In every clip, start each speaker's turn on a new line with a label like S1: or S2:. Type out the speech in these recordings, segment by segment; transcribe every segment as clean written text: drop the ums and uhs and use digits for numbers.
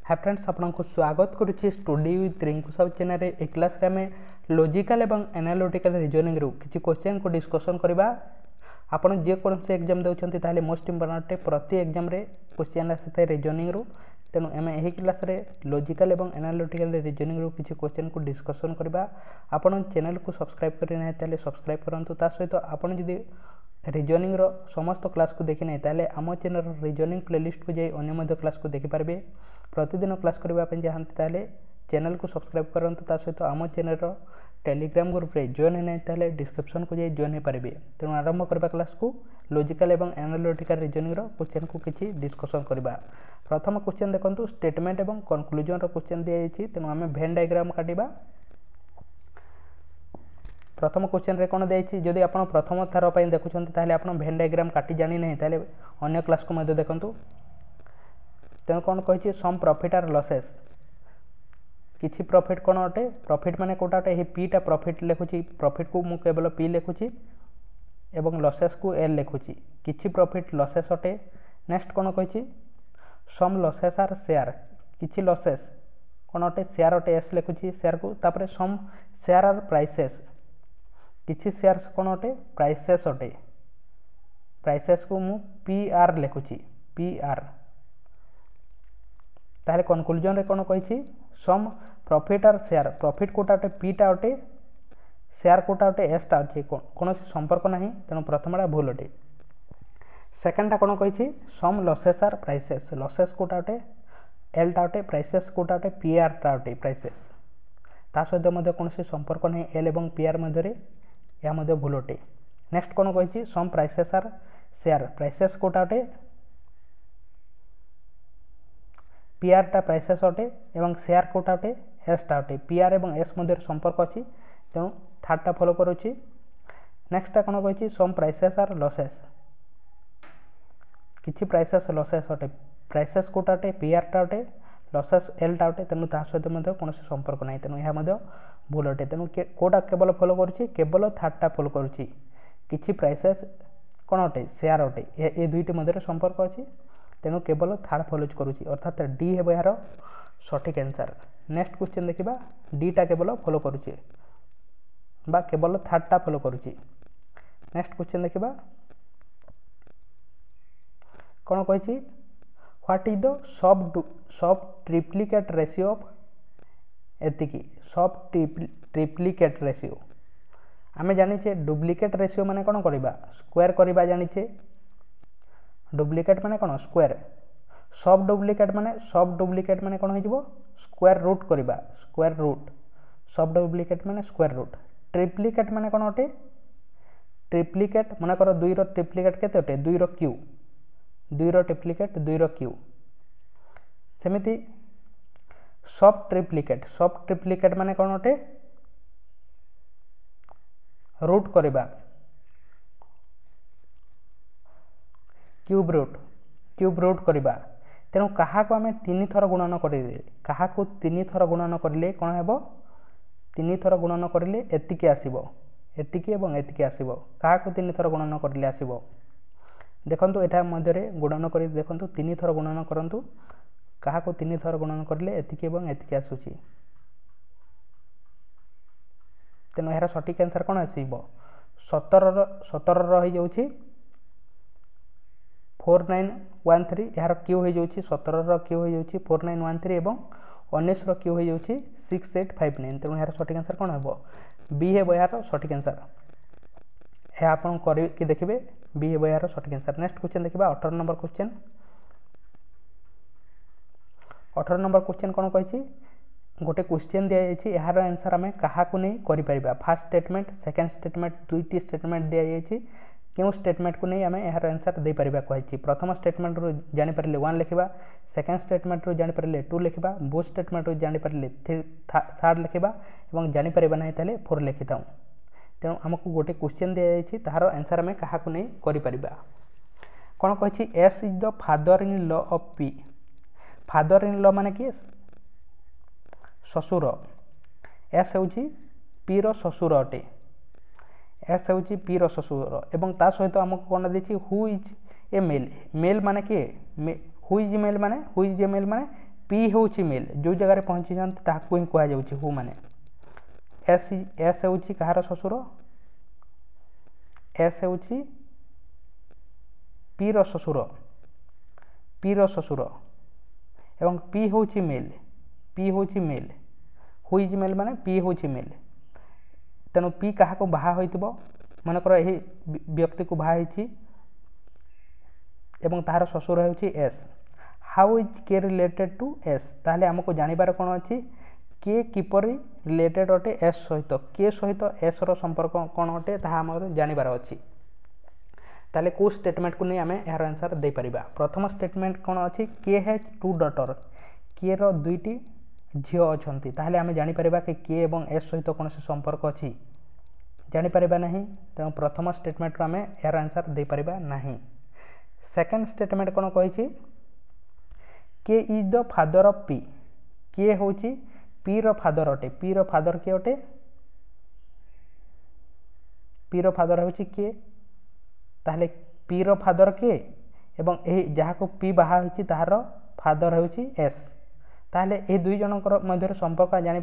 S1: हाय friends आपको स्वागत करुच्ची study with Rinku Sahu channel ए क्लास रे आम लॉजिकल एवं एनालिटिकल रीजनिंग रू किसी क्वेश्चन को डिस्कशन करबा। आपण जे कौन से एग्जाम देउछंती ताले मोस्ट इंपोर्टेंट प्रति एग्जाम रे क्वेश्चन आसी रीजनिंग रू। तेणु आम यही क्लास रे लॉजिकल एवं एनालिटिकल रीजनिंग रू किसी क्वेश्चन को डिस्कशन करबा। आपण चैनल को सब्सक्राइब करि नै ताले सब्सक्राइब करंतु। ता सहित आपण जदि रीजनिंग रो समस्त क्लास को देखि नै ताले आम चैनल रीजनिंग प्लेलिस्ट को जाई अन्य मध्य क्लास को देखि पारबे। प्रतिदिन क्लास करने चाहते ताले चैनल को सब्सक्राइब करंतु। ता सहित आम चैनल टेलीग्राम ग्रुप रे जॉइन है ताले डिस्क्रिप्शन को जाई जॉइन हो पारे। तेणु आरंभ करबा क्लास को लॉजिकल एवं एनालिटिकल रीजनिंग रो क्वेश्चन को किसी डिस्कशन करबा। प्रथम क्वेश्चन देखंतु स्टेटमेंट एवं कंक्लूजन रो क्वेश्चन दिया जायछि। तेणु आमे वेन डायग्राम काटिबा। प्रथम क्वेश्चन रे कोन देछि जदि आपण प्रथम थर पय देखुछंती ताले आपण वेन डायग्राम काटि जानि नै ताले अन्य क्लास को मध्ये देखंतु। तेणु कौन कही सम प्रॉफिट आर लॉसेस किसी प्रॉफिट कौन अटे प्रॉफिट माने कोटा अटे पीटा प्रॉफिट लिखुची प्रॉफिट को मु केवल पी लिखुची एवं लॉसेस को एल लिखुची किसी प्रॉफिट लॉसेस अटे। नेक्स्ट कौन कही सम लॉसेस आर शेयर किसी लॉसेस कौन अटे शेयर अटे एस लिखुची शेयर को तापर सम शेयर आर प्राइसेस किसी शेयर्स कौन अटे प्राइसेस अटे प्राइसेस को मु पी आर लिखुची पी आर। ताहले कंक्लूजन रे कोन कहिछि some profit are share profit कोटा अटे पीटा अटे शेयर कोटा अटे एसटा अछि कोन संपर्क नाही। तेणु प्रथमटा भूल अटे। सेकंडटा कोन कहिछि some losses are prices losses कोटा अटे एलटा अटे प्राइसेस कोटा अटे पीआर टा अटे प्राइसेस ता सहित मध्ये कोनसे संपर्क नाही एल एवं पीआर मध्ये रे या मध्ये भूल अटे। नेक्स्ट कोन कहिछि some prices are share prices कोटा अटे पीआर टा प्राइसेस अटे एवं शेयर कोटा अटे एस टा अटे पीआर एवं एस मध्य संपर्क अछि। तेणु थर्ड टा फॉलो करूछि। नेक्स्ट टा कोन कहिछि सम प्राइसेस आर लॉसेस किछि प्राइसेस लॉसेस अटे प्राइसेस कोटा अटे पीआर टा अटे लॉसेस एल टा अटे। तेणु ता सहित मध्ये कोनसे संपर्क नाही। तेणु यह मध्ये भूल अटे। तेणु कोटा केवल फॉलो करूछि केवल थर्ड टा फॉलो करूछि किछि प्राइसेस कोन अटे शेयर अटे ए दुईटी मध्य संपर्क अछि। तेणु केवल थर्ड फॉलो करूछि अर्थात डी हेबो यार सठिक आंसर। नेक्स्ट क्वेश्चन देखिबा डी टा केवल फॉलो करूछि बा केवल थर्ड टा फॉलो करूछि। नेक्स्ट क्वेश्चन देखिबा कोन कहिछि what is the sub triplicate ratio of एतिकी सब ट्रिप्लिकेट रेशियो आमे जानिछे डुप्लिकेट रेशियो माने कोन करबा स्क्वायर करबा जानिछे डुप्लिकेट माने कोन स्क्वायर सब डुप्लिकेट माने कोन हो जिवो स्क्वायर रूट करबा स्क्वायर रूट सब डुप्लिकेट माने स्क्वायर रूट। ट्रिप्लिकेट माने कोन अटे ट्रिप्लिकेट माने कर 2 रो ट्रिप्लिकेट केते अटे 2 रो क्यू 2 रो ट्रिप्लिकेट 2 रो क्यू सेमिति सब ट्रिप्लिकेट माने कोन अटे रूट करबा क्यूब रूट करबा। तेणु कहा को आमे 3 थर गुणन करिले कहा को 3 थर गुणन करिले कोन हेबो 3 थर गुणन करिले एतिकी आसीबो एतिकी एवं एतिकी आसीबो कहा को 3 थर गुणन करिले आसीबो देखंतु एटा मध्ये रे गुणन करि देखंतु 3 थर गुणन करंतु कहा को 3 थर गुणन करिले एतिकी एवं एतिकी आसुची। तेणु एरा सठिक आंसर कोन आसीबो 17 रही जाउची 4913 यार क्यू हो जाउची 17 रो क्यू हो जाउची 4913 एवं 19 रो क्यू हो जाउची 6859। तेणु यार सठिक आंसर कोन हेबो बी हेबो यार सठिक आंसर। हे आपण करि कि देखिबे बी हेबो यार सठिक आंसर। नेक्स्ट क्वेश्चन देखिबा 18 नंबर क्वेश्चन 18 नंबर क्वेश्चन कोन कहिछि गोटे क्वेश्चन दिया जायछि यार आंसर हमें कहा को नै करि परिबा फर्स्ट स्टेटमेंट सेकंड स्टेटमेंट दुईटी स्टेटमेंट दिया जायछि क्यों स्टेटमेंट को नहीं आमे यार आंसर दे परिबा कहिछि। प्रथम स्टेटमेंट रो जानि परले 1 लिखिबा सेकंड स्टेटमेंट रो जानि परले 2 लिखिबा बोथ स्टेटमेंट रो जानि परले थर्ड लिखिबा एवं जानि परिबा नै ताले 4 लिखिताउ। तेणु हमकु गोटे क्वेश्चन दिया जायछि ताहार आंसर हमें कहा को नहीं करि परिबा कोन कहिछि S is the father in law of P father in law माने कि ससुर एस होउछि पी रो ससुर अटे एस होउछि पी रो ससुर एवं ता सहित हमकु कोन देछि who is A male male माने कि हु इज मेल माने पी हूँ मेल जो जगह पहुँची ताकू ही कहुच्छे हु माने एस हूँ कहार ससुर एस हूँ पी रो ससुर एवं पी हूँ मेल हुईज मेल माने पी हूँ मेल तेणु पी क्या बाहा होइतिबो मनकर यही व्यक्ति को बाहा होइछि एवं तार ससुर होउछि एस हाउ इज के रिलेटेड टू एस ताहले हमको जानिबार कोन अछि के किपरि रिलेटेड अटे एस सहित के सहित एस रो संपर्क कोन अटे ताहा हमर जानिबार अछि ताहले को स्टेटमेंट को नै हमें यार आंसर दे परिबा प्रथम स्टेटमेंट कोन अछि के हैज टू डॉटर के रो दुईटी झियो अछंती ताहले हमें जानि परिबा के एवं एस सहित कोन से संपर्क अछि जानि परिबा नहीं तेणु प्रथम स्टेटमेंट रो हमें यार आंसर दे परिबा नहीं सेकंड स्टेटमेंट कोन कहिछि के is the father of P के होची पी रो फादर अटे पी रो फादर के अटे पी रो फादर होची के ताहले पी रो फादर के एवं एही जहा को पी बाहा होची ताहार फादर होची एस ताहले ए दुई जनकर मध्य संपर्क जानि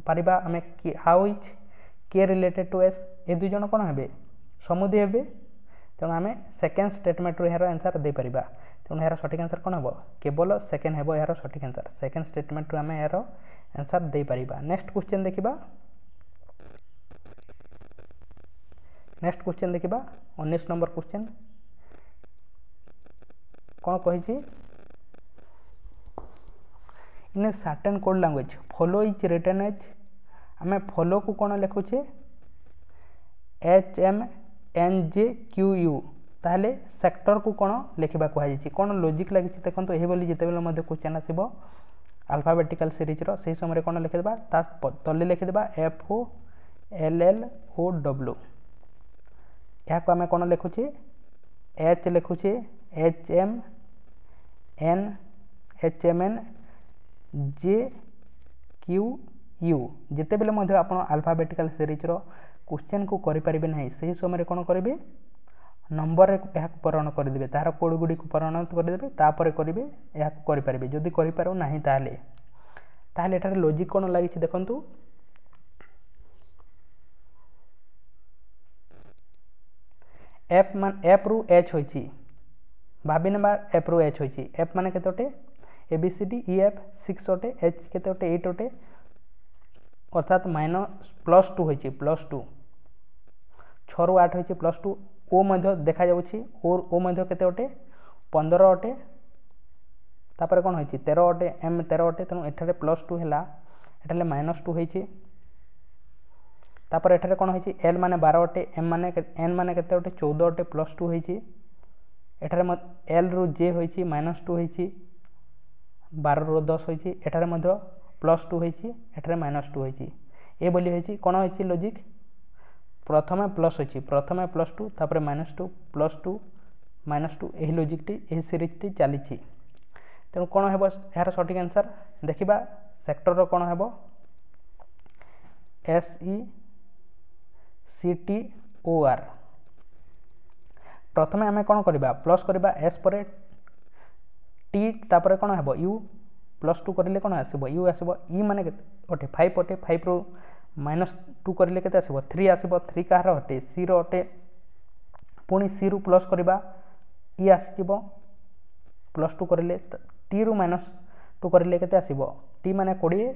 S1: परिबा हमें हाउ इज के रिलेटेड टू एस ए दुई जन कोन हेबे समुदी हेबे तेणु आम सेकेंड स्टेटमेंट रू यार आंसर दे परिबा तेणु यार सठिक आंसर कौन हम केवल सेकेंड हेबो यार सठिक आंसर सेकेंड स्टेटमेंट रू आम यार आंसर दे परिबा नेक्स्ट क्वेश्चन देखिबा 19 नंबर क्वेश्चन कौन कहिछि in a certain code language follow is written as आम फॉलो को कौन लिखुचे HMNJQU ताहले सेक्टर को कौन लिखा कहुई कौन लॉजिक लगी देखो ये जिते क्वेश्चन आसो अल्फाबेटिकल सीरीज से समय कौन लिखिदेबा तले लिखिदेबा FOLLOW या आम कौन लिखुचे एच लिखुचे HMNJQU जिते बेले आप अल्फाबेटिकल सीरीज क्वेश्चन को करें ना से समय कौन करेंगे नंबर यह पूरण करदे तार कोड गुड़ी को परिणत करदे तापर करेंगे यह करें जदि करें ना ताहले एठारे लॉजिक कौन लगी देखु एफ रु एच होइछि भाभी नेबा एफ रु एच होइछि एफ माने केते ओटे ABCDEF 6 ओटे एच केते ओटे 8 ओटे अर्थात +2 होइछि +2 6 रु 8 होइछि +2 ओ मध्य देखा जाउछि और ओ मध्य केते ओटे 15 ओटे तापर कोन होइछि 13 ओटे M 13 ओटे तनु एठारे +2 हैला एठाले -2 होइछि तापर एठारे कोन होइछि L माने 12 ओटे M माने N माने केते ओटे 14 ओटे +2 होइछि एठारे L रु J होइछि -2 होइछि 12 रु 10 होइछि एठारे मध्य +2 होइछि एठारे -2 होइछि ए बोली होइछि कोन होइछि लॉजिक प्रथमे प्लस होइछि प्रथमे +2 तापर -2 +2 -2 एही लॉजिक टी एही सीरीज टी चलीछि तेणु कोन हेबो यार सठिक आंसर देखिबा सेक्टर रो कोन हेबो SECTOR प्रथमे आमे कोन करबा प्लस करबा S पर T तापर कोन हेबो U +2 करले कोन आसीबो U आसीबो E माने ओटे 5 ओटे 5 रो -2 करले केते आसीबो 3 आसीबो 3 कहार ओटे C रो ओटे पुनी C रु प्लस करबा E आसीबो +2 करले T रु -2 करले केते आसीबो T माने 20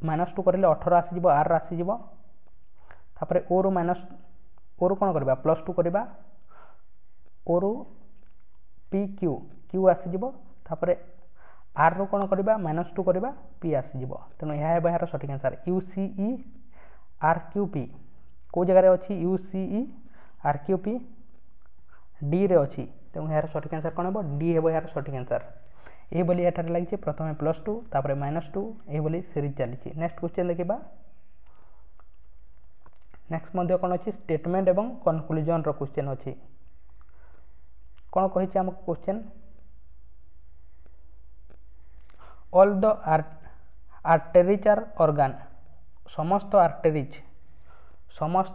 S1: -2 करले 18 आसीबो R आसीबो तापर O रु कोन करबा +2 करबा O रु PQ Q आसीबो तापर R रु कोन करबा -2 करबा P आसीबो तेनो यह हेबा यार सठिक आंसर UCERQP को जगह रे अछि UCERQP D रे अछि तेनो यार सठिक आंसर कोन हेबो D हेबो यार सठिक आंसर ए बोली एठार लागि प्रथमे +2 तापर -2 ए बोली सीरीज चली नेक्स्ट क्वेश्चन देखिबा नेक्स्ट मध्य कोन अछि स्टेटमेंट एवं कंक्लूजन रो क्वेश्चन अछि कोन कहिछि हम question all the arteries are organ समस्त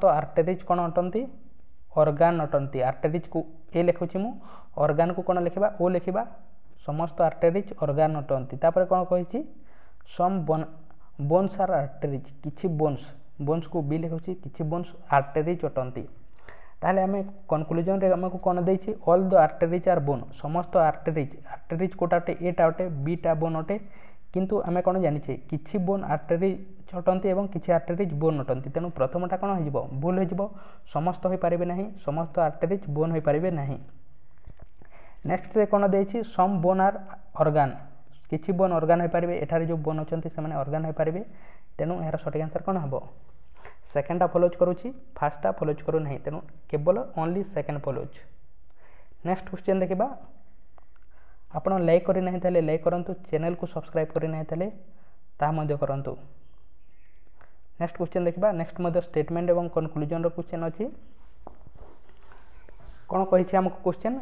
S1: आर्टरीज कोन अटंती ऑर्गन अटंती आर्टरीज को ए लिखुछि मु ऑर्गन को कोन लिखिबा ओ लिखिबा समस्त आर्टेरीज ऑर्गन अटंती तापर कौन कही सम बोन्स आर आर्टेरीज किछि बोन्स को बी लिखुची किछि बोन्स आर्टेरीज अटंती ताहले आमे कंक्लूजन रे हमको कोन देछि ऑल द आर्टेरीज आर बोन समस्त आर्टेरीज कोटाटे एटा अटे बीटा बोन अटे किंतु आमे कोन जानि छे किछि बोन आर्टेरीज अटंती एवं किछि आर्टेरीज बोन अटंती तेनु प्रथमटा कोन हो जिवो भूल हो जिवो समस्त होई परिबे नाही समस्त आर्टेरीज बोन होई परिबे नाही नेक्स्ट रे कोन देछि सम बोन आर ऑर्गन किछि बोन ऑर्गन होई परिबे एठारे जो बोन अछंती से माने ऑर्गन होई परिबे तेनु एहार सटीक आंसर कोन हबो सेकेंडा फॉलोज करूची फास्टा फॉलोज करू नहीं तेनु केवल only second follows next question देखिबा आपण लाइक करि नहीं ताले लाइक करंतु चैनल को सब्सक्राइब करि नहीं ताले ता मध्ये करंतु नेक्स्ट क्वेश्चन देखिबा नेक्स्ट मध्ये स्टेटमेंट एवं कंक्लूजन रो क्वेश्चन अछि कोन कहि छी हमको क्वेश्चन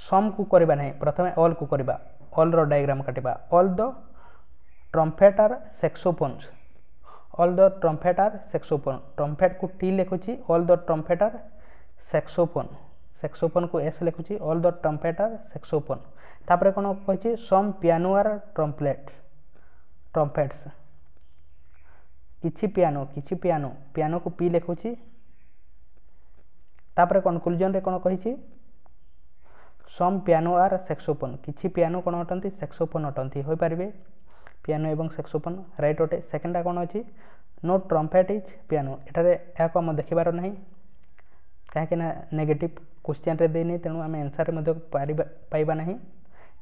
S1: सम को करबा नहीं प्रथमे ऑल को करबा ऑल रो डायग्राम काटिबा all the trumpet are saxophones all the trumpet are saxophone trumpet को टी लिखुची all the trumpet are saxophone को एस लिखुची all the trumpet are saxophone तापर कोन कहि सम पियानो आर ट्रम्पेट्स किछि पियानो को पी लिखुची तापर कंक्लूजन रे कोन कहि सम पियानो आर सैक्सोफोन किछि पियानो कोन अटंती सैक्सोफोन अटंती होई परिबे पियानो एवं सैक्सोफोन राइट अटे सेकंडा कोन अछि नो ट्रम्पेट इज पियानो एटारे याको हम देखिबार नाही काहे ना नेगेटिव क्वेश्चन रे देनी तेनु आमे आंसर मध्ये पाइबा नाही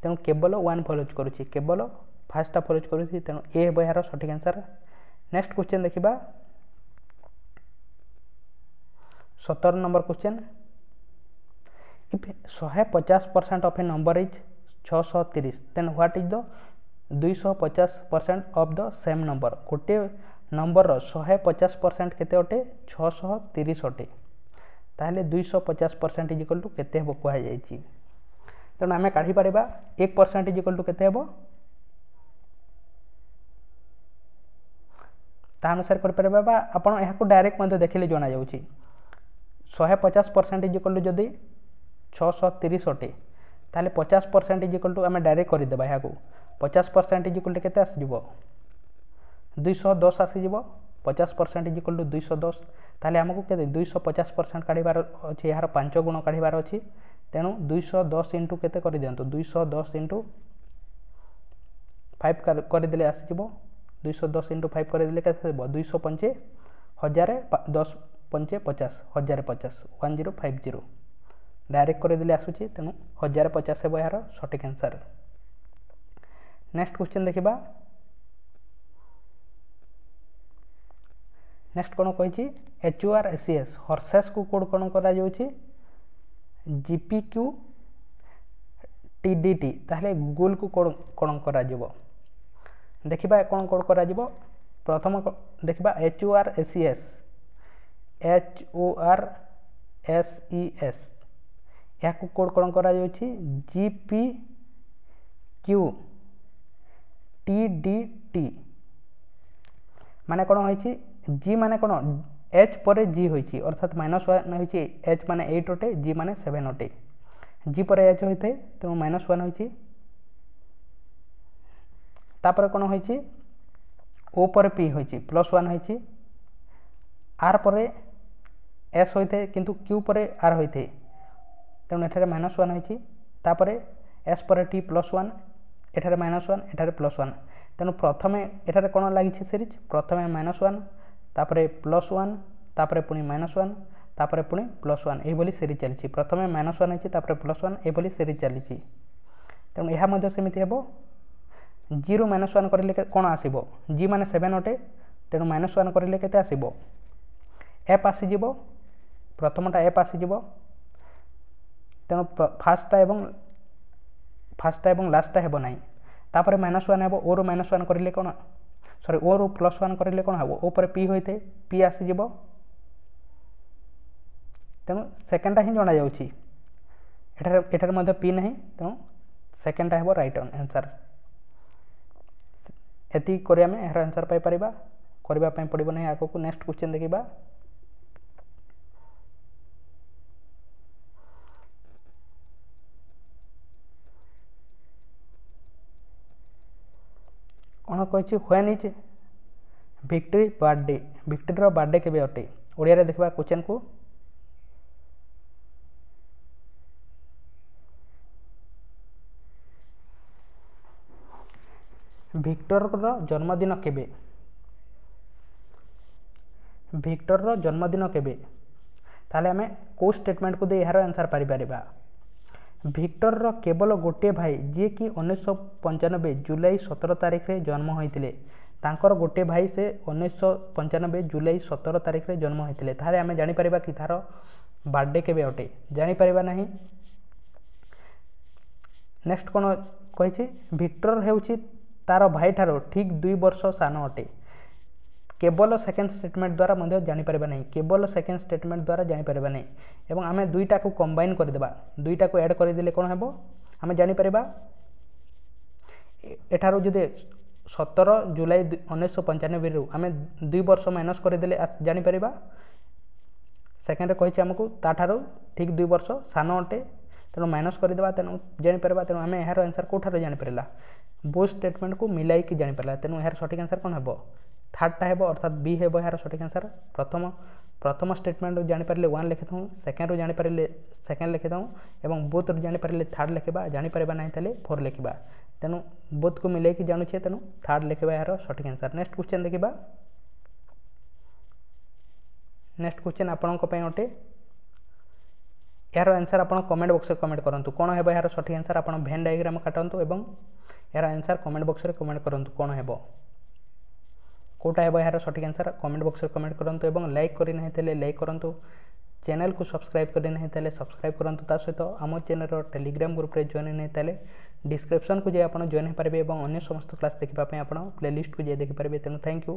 S1: तेनु केवल वन फॉलोज करूची केवल फास्टा फॉलोज करूची तेनु ए बयार सटीक आंसर नेक्स्ट क्वेश्चन देखिबा 17 number question if 150% of a number is 630 then what is the 250% of the same number गोटे नंबर 150% केते अटे 630 अटे ताहले 250% इज इक्वल टू केते हेबो कहै जायछि तेनु आमे काढी परिबा 1% इज इक्वल टू केते हेबो ता अनुसार कर परिबा बा आपण एहा को डायरेक्ट मध्ये देखिले जणा जाउछि 150% इज इक्वल टू जदी 630 अटे ताहले 50% इज इक्वल टू आमे डायरेक्ट करि देबा एहा को 50% इज इक्वल टू केते आसी जिवो 210 आसी जिवो 50% इज इक्वल टू 210 ताहले हमकु केते 250% काढिबार अछि यार 5 गुण काढिबार अछि तेनु 210 इनटू केते करि देंतो 210 इनटू 5 करि देले आसी जिवो 210 इनटू 5 करि देले केते हेबो 205 1000 10 5 50 1050 1050 डायरेक्ट कर दिले आसुची तेनु 1050 हेबो यार सटीक आंसर नेक्स्ट क्वेश्चन देखिबा नेक्स्ट कोन कहि छी HURSES हॉर्सेस को कोड कोन करा जाउची GPQ TDT ताहले गूगल को कोड कोन करा जिवो देखिबा कोन कोड करा जिवो प्रथम देखिबा HURSES या को कोड कोन करा जाउची GPQ TDT माने कोन होईची G माने कोन H परे G होईची अर्थात -1 होईची H माने 8 अटे G माने 7 अटे G परे H होईते तो -1 होईची तापर कोन होईची O परे P होईची +1 होईची R परे S होईते किंतु Q परे R होईते तेणु एठारे -1 होईची तापरे S परे T +1 एठारे -1 एठारे +1 तेणु प्रथमे एठारे कोन लागिछि सीरीज प्रथमे -1 तापरे +1 तापरे पुनी -1 तापरे पुनी +1 एही बोली सीरीज चलिछि प्रथमे -1 होईछि तापरे +1 एही बोली सीरीज चलिछि तेणु एहा मध्ये सेमिति हेबो 0 -1 करिले कोन आसीबो G माने 7 अटे तेणु -1 करिले केते आसीबो F आसी जिवो प्रथमटा F आसी जिवो तेणु फास्टा एवं लास्टा हेबो नाही तापरे -1 हेबो ओ रो -1 करिले कोन सॉरी ओ रो +1 करिले कोन हेबो ओ पर P होइते P आसी जिवो तेणु सेकंडटा ही जणा जाउछि एठार मध्ये P नाही तेणु सेकंडटा हेबो राइट आंसर एति करी हमें एहार आंसर पाई परिबा करबा पई पड़िबो नाही आको को नेक्स्ट क्वेश्चन देखिबा କ'ଣ କହିଛି ହ୍ୱେନ୍ ଇଜ୍ ଭିକ୍ଟ୍ରି ବାର୍ଥଡେ, ଭିକ୍ଟ୍ରିର ବାର୍ଥଡେ କେବେ ଅଟେ? ଓଡ଼ିଆରେ ଦେଖିବା କ୍ୱେଶ୍ଚନକୁ। ଭିକ୍ଟରର ଜନ୍ମଦିନ କେବେ? ଭିକ୍ଟରର ଜନ୍ମଦିନ କେବେ? ତାହେଲେ ଆମେ କେଉଁ ଷ୍ଟେଟମେଣ୍ଟକୁ ଦେଇ ଏହାର ଆନ୍ସର ପାରିପାରିବା? ଭିକ୍ଟରର କେବଳ ଗୋଟିଏ ଭାଇ ଯିଏକି 1995 ଜୁଲାଇ 17 ତାରିଖରେ ଜନ୍ମ ହୋଇଥିଲେ। ତାଙ୍କର ଗୋଟିଏ ଭାଇ ସେ 1995 ଜୁଲାଇ 17 ତାରିଖରେ ଜନ୍ମ ହୋଇଥିଲେ। ତାହେଲେ ଆମେ ଜାଣିପାରିବା କି ତାର ବାର୍ଥଡେ କେବେ ଅଟେ? ଜାଣିପାରିବା ନାହିଁ। ନେକ୍ସଟ କ'ଣ କହିଛି? ଭିକ୍ଟର ହେଉଛି ତାର ଭାଇଠାରୁ ଠିକ୍ 2 ବର୍ଷ ସାନ ଅଟେ। କେବଳ ସେକେଣ୍ଡ ଷ୍ଟେଟମେଣ୍ଟ ଦ୍ୱାରା ମଧ୍ୟ ଜାଣିପାରିବା ନାହିଁ, କେବଳ ସେକେଣ୍ଡ ଷ୍ଟେଟମେଣ୍ଟ ଦ୍ୱାରା ଜାଣିପାରିବା ନାହିଁ। ଏବଂ ଆମେ ଦୁଇଟାକୁ କମ୍ବାଇନ୍ କରିଦେବା, ଦୁଇଟାକୁ ଆଡ଼୍ କରିଦେଲେ କ'ଣ ହେବ ଆମେ ଜାଣିପାରିବା। ଏଠାରୁ ଯଦି 17 ଜୁଲାଇ 1995ରୁ ଆମେ 2 ବର୍ଷ ମାଇନସ୍ କରିଦେଲେ ଜାଣିପାରିବା। ସେକେଣ୍ଡରେ କହିଛି ଆମକୁ ତାଠାରୁ ଠିକ୍ 2 ବର୍ଷ ସାନ ଅଟେ, ତେଣୁ ମାଇନସ୍ କରିଦେବା, ତେଣୁ ଜାଣିପାରିବା। ତେଣୁ ଆମେ ଏହାର ଆନ୍ସର କେଉଁଠାରୁ ଜାଣିପାରିଲା? ବୋଥ୍ ଷ୍ଟେଟମେଣ୍ଟକୁ ମିଲାଇକି ଜାଣିପାରିଲା। ତେଣୁ ଏହାର ସଠିକ୍ ଆନ୍ସର କ'ଣ ହେବ? ଥାର୍ଡ଼ଟା ହେବ, ଅର୍ଥାତ୍ ବି ହେବ ଏହାର ସଠିକ୍ ଆନ୍ସର। ପ୍ରଥମ ଷ୍ଟେଟମେଣ୍ଟରୁ ଜାଣିପାରିଲେ 1 ଲେଖିଥାଉ, ସେକେଣ୍ଡରୁ ଜାଣିପାରିଲେ ସେକେଣ୍ଡ ଲେଖିଥାଉ ଏବଂ ବୋଥରୁ ଜାଣିପାରିଲେ ଥାର୍ଡ଼ ଲେଖିବା। ଜାଣିପାରିବା ନାହିଁ ତାହେଲେ 4 ଲେଖିବା। ତେଣୁ ବୋଥକୁ ମିଲାଇକି ଜାଣୁଛେ, ତେଣୁ ଥାର୍ଡ଼ ଲେଖିବା ଏହାର ସଠିକ୍ ଆନ୍ସର। ନେକ୍ସଟ କ୍ୱେଶ୍ଚନ୍ ଦେଖିବା। ନେକ୍ସଟ କ୍ୱେଶ୍ଚନ୍ ଆପଣଙ୍କ ପାଇଁ ଅଟେ। ଏହାର ଆନ୍ସର ଆପଣ କମେଣ୍ଟ ବକ୍ସରେ କମେଣ୍ଟ କରନ୍ତୁ। କ'ଣ ହେବ ଏହାର ସଠିକ୍ ଆନ୍ସର? ଆପଣ ଭେନ୍ ଡାଇଗ୍ରାମ କାଟନ୍ତୁ ଏବଂ ଏହାର ଆନ୍ସର କମେଣ୍ଟ ବକ୍ସରେ କମେଣ୍ଟ କରନ୍ତୁ। କ'ଣ ହେବ, କେଉଁଟା ହେବ ଏହାର ସଠିକ୍ ଆନ୍ସର? କମେଣ୍ଟ ବକ୍ସରେ କମେଣ୍ଟ କରନ୍ତୁ ଏବଂ ଲାଇକ୍ କରିନାହିଁ ତାହେଲେ ଲାଇକ୍ କରନ୍ତୁ। ଚ୍ୟାନେଲକୁ ସବସ୍କ୍ରାଇବ୍ କରିନାହିଁ ତାହେଲେ ସବସ୍କ୍ରାଇବ୍ କରନ୍ତୁ। ତା ସହିତ ଆମ ଚ୍ୟାନେଲର ଟେଲିଗ୍ରାମ ଗ୍ରୁପରେ ଜଏନ୍ ନାହିଁ ତାହେଲେ ଡିସ୍କ୍ରିପ୍ସନକୁ ଯାଇ ଆପଣ ଜଏନ୍ ହୋଇପାରିବେ ଏବଂ ଅନ୍ୟ ସମସ୍ତ କ୍ଲାସ୍ ଦେଖିବା ପାଇଁ ଆପଣ ପ୍ଲେଲିଷ୍ଟକୁ ଯାଇ ଦେଖିପାରିବେ। ତେଣୁ ଥ୍ୟାଙ୍କ ୟୁ।